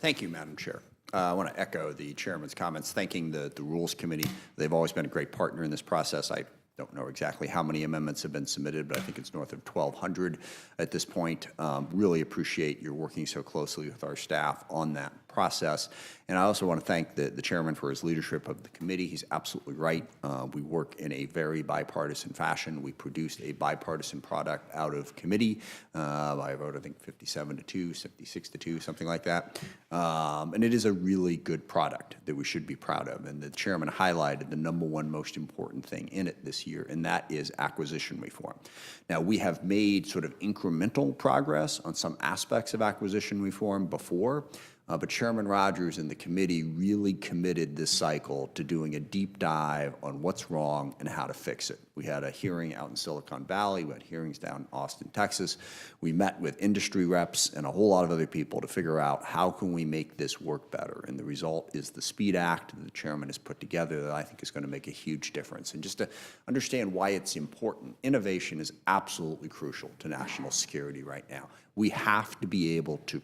Thank you, Madam Chair. I want to echo the chairman's comments, thanking the Rules Committee. They've always been a great partner in this process. I don't know exactly how many amendments have been submitted, but I think it's north of 1,200 at this point. Really appreciate your working so closely with our staff on that process. And I also want to thank the chairman for his leadership of the committee. He's absolutely right. We work in a very bipartisan fashion. We produced a bipartisan product out of committee by a vote, I think 57-2, 76-2, something like that. And it is a really good product that we should be proud of. And the chairman highlighted the #1 most important thing in it this year, and that is acquisition reform. Now, we have made sort of incremental progress on some aspects of acquisition reform before, but Chairman Rogers and the committee really committed this cycle to doing a deep dive on what's wrong and how to fix it. We had a hearing out in Silicon Valley. We had hearings down in Austin, Texas. We met with industry reps and a whole lot of other people to figure out how can we make this work better. And the result is the SPEED Act that the chairman has put together that I think is going to make a huge difference. And just to understand why it's important, innovation is absolutely crucial to national security right now. We have to be able to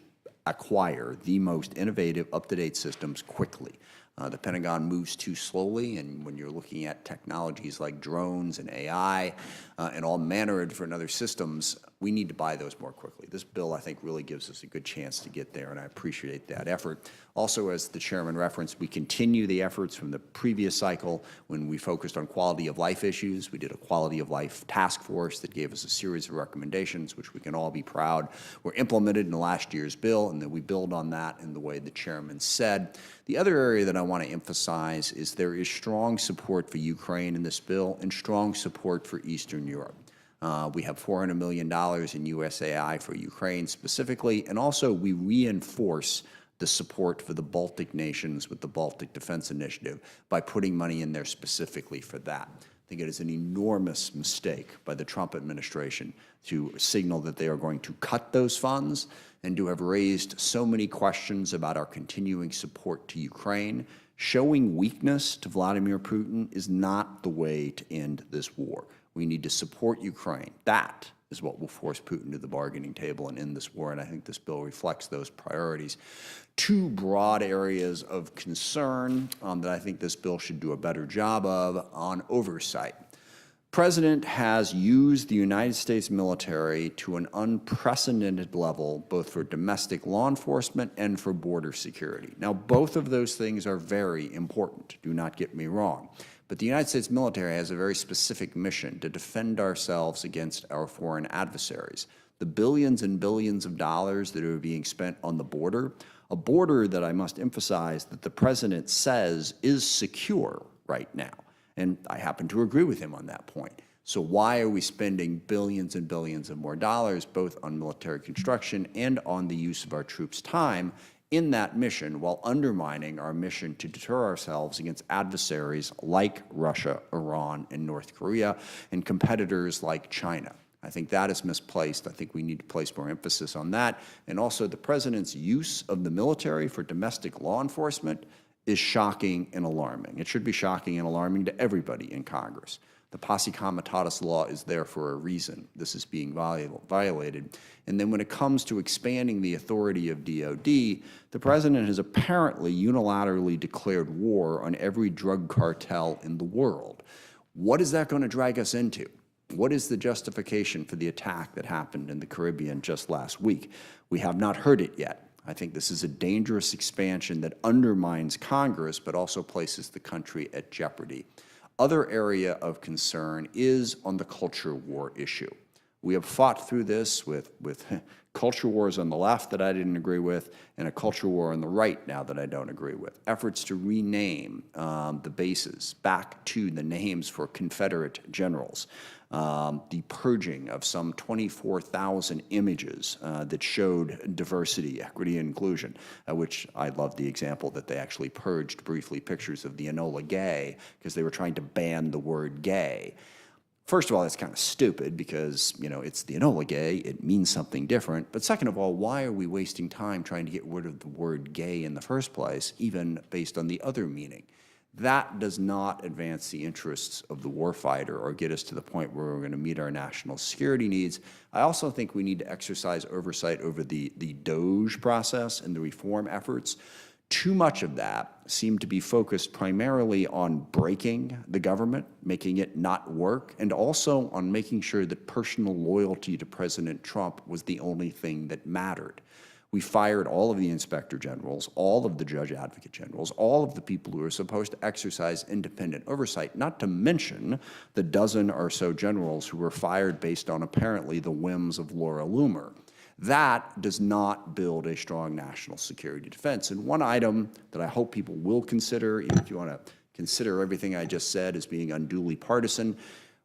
acquire the most innovative, up-to-date systems quickly. The Pentagon moves too slowly, and when you're looking at technologies like drones and AI and all manner of different other systems, we need to buy those more quickly. This bill, I think, really gives us a good chance to get there, and I appreciate that effort. Also, as the chairman referenced, we continue the efforts from the previous cycle when we focused on quality of life issues. We did a quality of life task force that gave us a series of recommendations, which we can all be proud were implemented in last year's bill, and that we build on that in the way the chairman said. The other area that I want to emphasize is there is strong support for Ukraine in this bill and strong support for Eastern Europe. We have $400 million in USAI for Ukraine specifically, and also we reinforce the support for the Baltic nations with the Baltic Defense Initiative by putting money in there specifically for that. I think it is an enormous mistake by the Trump administration to signal that they are going to cut those funds and to have raised so many questions about our continuing support to Ukraine. Showing weakness to Vladimir Putin is not the way to end this war. We need to support Ukraine. That is what will force Putin to the bargaining table and end this war, and I think this bill reflects those priorities. Two broad areas of concern that I think this bill should do a better job of on oversight. The President has used the United States military to an unprecedented level, both for domestic law enforcement and for border security. Now, both of those things are very important, do not get me wrong. But the United States military has a very specific mission to defend ourselves against our foreign adversaries. The billions and billions of dollars that are being spent on the border, a border that I must emphasize that the President says is secure right now. And I happen to agree with him on that point. So why are we spending billions and billions of more dollars, both on military construction and on the use of our troops' time in that mission, while undermining our mission to deter ourselves against adversaries like Russia, Iran, and North Korea, and competitors like China? I think that is misplaced. I think we need to place more emphasis on that. And also the President's use of the military for domestic law enforcement is shocking and alarming. It should be shocking and alarming to everybody in Congress. The Posse Comitatus law is there for a reason. This is being violated. And then when it comes to expanding the authority of DOD, the President has apparently unilaterally declared war on every drug cartel in the world. What is that going to drag us into? What is the justification for the attack that happened in the Caribbean just last week? We have not heard it yet. I think this is a dangerous expansion that undermines Congress, but also places the country at jeopardy. Other area of concern is on the culture war issue. We have fought through this with culture wars on the left that I didn't agree with, and a culture war on the right now that I don't agree with. Efforts to rename the bases back to the names for Confederate generals. The purging of some 24,000 images that showed diversity, equity, and inclusion, which I love the example that they actually purged briefly pictures of the Enola Gay because they were trying to ban the word gay. First of all, that's kind of stupid because, you know, it's the Enola Gay, it means something different. But second of all, why are we wasting time trying to get rid of the word gay in the first place, even based on the other meaning? That does not advance the interests of the warfighter or get us to the point where we're going to meet our national security needs. I also think we need to exercise oversight over the DOGE process and the reform efforts. Too much of that seemed to be focused primarily on breaking the government, making it not work, and also on making sure that personal loyalty to President Trump was the only thing that mattered. We fired all of the inspector generals, all of the judge advocate generals, all of the people who are supposed to exercise independent oversight, not to mention the dozen or so generals who were fired based on apparently the whims of Laura Loomer. That does not build a strong national security defense. And one item that I hope people will consider, even if you want to consider everything I just said as being unduly partisan,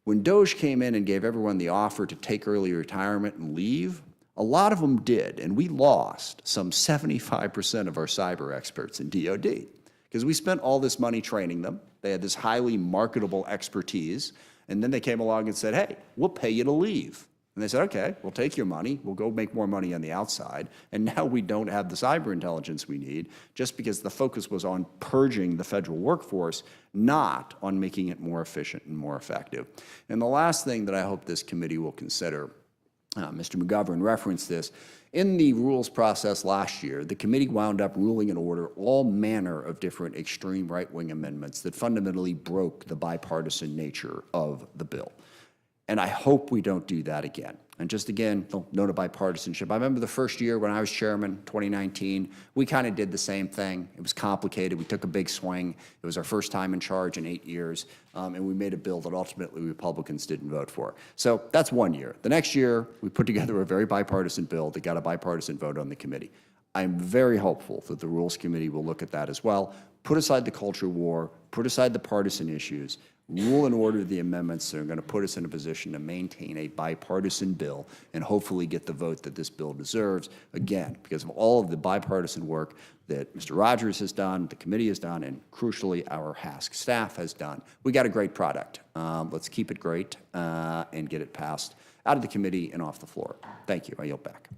when DOGE came in and gave everyone the offer to take early retirement and leave, a lot of them did, and we lost some 75% of our cyber experts in DOD because we spent all this money training them. They had this highly marketable expertise, and then they came along and said, hey, we'll pay you to leave. And they said, okay, we'll take your money, we'll go make more money on the outside, and now we don't have the cyber intelligence we need just because the focus was on purging the federal workforce, not on making it more efficient and more effective. And the last thing that I hope this committee will consider, Mr. McGovern referenced this. In the rules process last year, the committee wound up ruling in order all manner of different extreme right-wing amendments that fundamentally broke the bipartisan nature of the bill. And I hope we don't do that again. And just again, note of bipartisanship. I remember the first year when I was chairman, 2019, we kind of did the same thing. It was complicated. We took a big swing. It was our first time in charge in 8 years, and we made a bill that ultimately Republicans didn't vote for. So that's 1 year. The next year, we put together a very bipartisan bill that got a bipartisan vote on the committee. I'm very hopeful that the Rules Committee will look at that as well, put aside the culture war, put aside the partisan issues, rule and order the amendments that are going to put us in a position to maintain a bipartisan bill and hopefully get the vote that this bill deserves, again, because of all of the bipartisan work that Mr. Rogers has done, the committee has done, and crucially our HASC staff has done. We got a great product. Let's keep it great and get it passed out of the committee and off the floor. Thank you. I yield back.